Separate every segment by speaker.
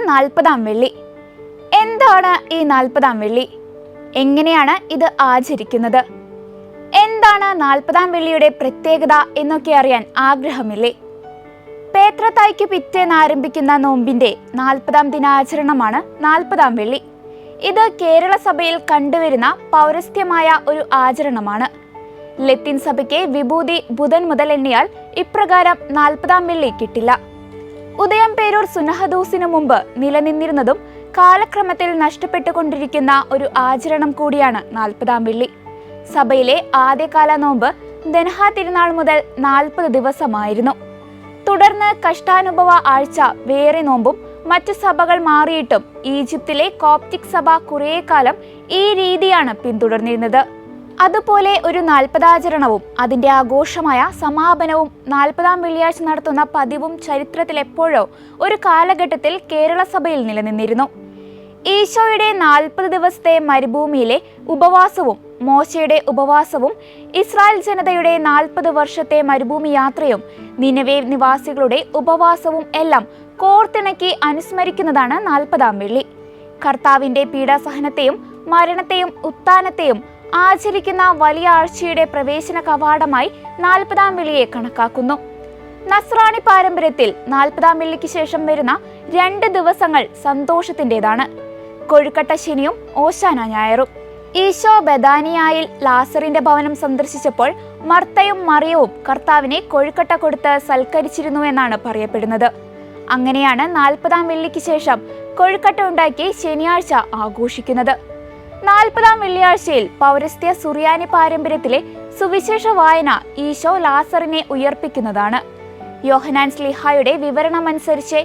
Speaker 1: 40-ാം വെള്ളി. എന്താണ് ഈ 40-ാം വെള്ളി? എങ്ങനെയാണ് ഇത് ആചരിക്കുന്നത്? എന്താണ് 40-ാം വെള്ളിയുടെ പ്രത്യേകത എന്നൊക്കെ അറിയാൻ ആഗ്രഹമില്ലേ? പേത്രത്തായ്ക്ക് പിറ്റേന്ന് ആരംഭിക്കുന്ന നോമ്പിന്റെ 40-ാം ദിനാചരണമാണ് 40-ാം വെള്ളി. ഇത് കേരള സഭയിൽ കണ്ടുവരുന്ന പൗരസ്ത്യമായ ഒരു ആചരണമാണ്. ലത്തീൻ സഭയ്ക്ക് വിഭൂതി ബുധൻ മുതൽ എണ്ണിയാൽ ഇപ്രകാരം 40-ാം വെള്ളി കിട്ടില്ല. ഉദയം പേരൂർ സുന്നഹദോസിനു മുമ്പ് നിലനിന്നിരുന്നതും കാലക്രമത്തിൽ നഷ്ടപ്പെട്ടുകൊണ്ടിരിക്കുന്ന ഒരു ആചരണം കൂടിയാണ് 40-ാം വെള്ളി. സഭയിലെ ആദ്യകാല നോമ്പ് ദനഹ തിരുനാൾ മുതൽ 40 ദിവസമായിരുന്നു. തുടർന്ന് കഷ്ടാനുഭവ ആഴ്ച വേറെ നോമ്പും മറ്റു സഭകൾ മാറിയിട്ടും ഈജിപ്തിലെ കോപ്റ്റിക് സഭ കുറേ കാലം ഈ രീതിയാണ് പിന്തുടർന്നിരുന്നത്. അതുപോലെ ഒരു 40-ആചരണവും അതിന്റെ ആഘോഷമായ സമാപനവും 40-ാം വെള്ളിയാഴ്ച നടത്തുന്ന പതിവും ചരിത്രത്തിൽ എപ്പോഴോ ഒരു കാലഘട്ടത്തിൽ കേരള സഭയിൽ നിലനിന്നിരുന്നു. ഈശോയുടെ 40 ദിവസത്തെ മരുഭൂമിയിലെ ഉപവാസവും മോശയുടെ ഉപവാസവും ഇസ്രായേൽ ജനതയുടെ 40 വർഷത്തെ മരുഭൂമി യാത്രയും നിനവേ നിവാസികളുടെ ഉപവാസവും എല്ലാം കോർത്തിണക്കി അനുസ്മരിക്കുന്നതാണ് 40-ാം വെള്ളി. കർത്താവിന്റെ പീഡാസഹനത്തെയും മരണത്തെയും ഉത്ഥാനത്തെയും ആചരിക്കുന്ന വലിയ ആഴ്ചയുടെ പ്രവേശന കവാടമായി 40-ാം വെള്ളിയെ കണക്കാക്കുന്നു. നസ്രാണി പാരമ്പര്യത്തിൽ 40-ാം വെള്ളിക്ക് ശേഷം വരുന്ന 2 ദിവസങ്ങൾ സന്തോഷത്തിൻ്റെതാണ്. കൊഴുക്കട്ട ശനിയും ഓശാന ഞായറും. ഈശോ ബഥാനിയായിൽ ലാസറിന്റെ ഭവനം സന്ദർശിച്ചപ്പോൾ മർത്തയും മറിയവും കർത്താവിനെ കൊഴുക്കട്ട കൊടുത്ത് സൽക്കരിച്ചിരുന്നു എന്നാണ് പറയപ്പെടുന്നത്. അങ്ങനെയാണ് 40-ാം വെള്ളിക്ക് ശേഷം കൊഴുക്കട്ട ഉണ്ടാക്കി ശനിയാഴ്ച ആഘോഷിക്കുന്നത്. 40-ാം വെള്ളിയാഴ്ചയിൽ പൗരസ്ത്യ സുറിയാനി പാരമ്പര്യത്തിലെ സുവിശേഷ വായന ഈശോ ലാസറിനെ ഉയർപ്പിക്കുന്നതാണ്. യോഹന്നാൻ ശ്ലീഹായുടെ വിവരണമനുസരിച്ച്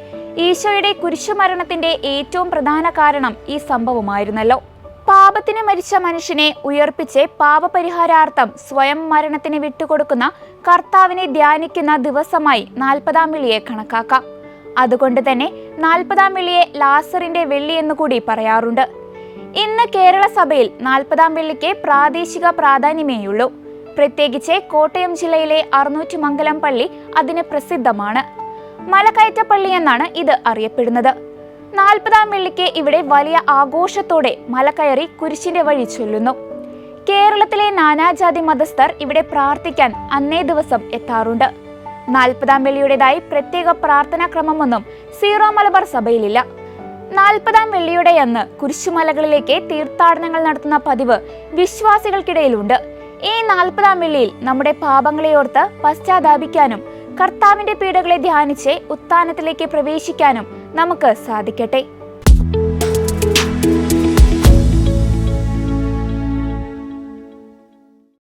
Speaker 1: ഈശോയുടെ കുരിശുമരണത്തിന്റെ ഏറ്റവും പ്രധാന കാരണം ഈ സംഭവമായിരുന്നല്ലോ. പാപത്തിന് മരിച്ച മനുഷ്യനെ ഉയർപ്പിച്ച് പാപപരിഹാരാർത്ഥം സ്വയം മരണത്തിന് വിട്ടുകൊടുക്കുന്ന കർത്താവിനെ ധ്യാനിക്കുന്ന ദിവസമായി 40-ാം വെള്ളിയെ കണക്കാക്കാം. അതുകൊണ്ട് തന്നെ 40-ാം വെള്ളിയെ ലാസറിന്റെ വെള്ളി എന്നുകൂടി പറയാറുണ്ട്. ഇന്ന് കേരള സഭയിൽ 40-ാം വെള്ളിക്ക് പ്രാദേശിക പ്രാധാന്യമേയുള്ളൂ. പ്രത്യേകിച്ച് കോട്ടയം ജില്ലയിലെ അറുന്നൂറ്റിമംഗലം പള്ളി അതിന് പ്രസിദ്ധമാണ്. മലകയറ്റപ്പള്ളി എന്നാണ് ഇത് അറിയപ്പെടുന്നത്. 40-ാം വെള്ളിക്ക് ഇവിടെ വലിയ ആഘോഷത്തോടെ മലകയറി കുരിശിന്റെ വഴി ചൊല്ലുന്നു. കേരളത്തിലെ നാനാജാതി മതസ്ഥർ ഇവിടെ പ്രാർത്ഥിക്കാൻ അന്നേ ദിവസം എത്താറുണ്ട്. 40-ാം വെള്ളിയുടേതായി പ്രത്യേക പ്രാർത്ഥനാ ക്രമമൊന്നും സീറോ മലബാർ സഭയിലില്ല. 40-ാം വെള്ളിയുടെ അന്ന് കുരിശുമലകളിലേക്ക് തീർത്ഥാടനങ്ങൾ നടത്തുന്ന പതിവ് വിശ്വാസികൾക്കിടയിലുണ്ട്. ഈ 40-ാം വെള്ളിയിൽ നമ്മുടെ പാപങ്ങളെ ഓർത്ത് പശ്ചാത്താപിക്കാനും കർത്താവിന്റെ പീഡകളെ ധ്യാനിച്ച് ഉത്ഥാനത്തിലേക്ക് പ്രവേശിക്കാനും നമുക്ക് സാധിക്കട്ടെ.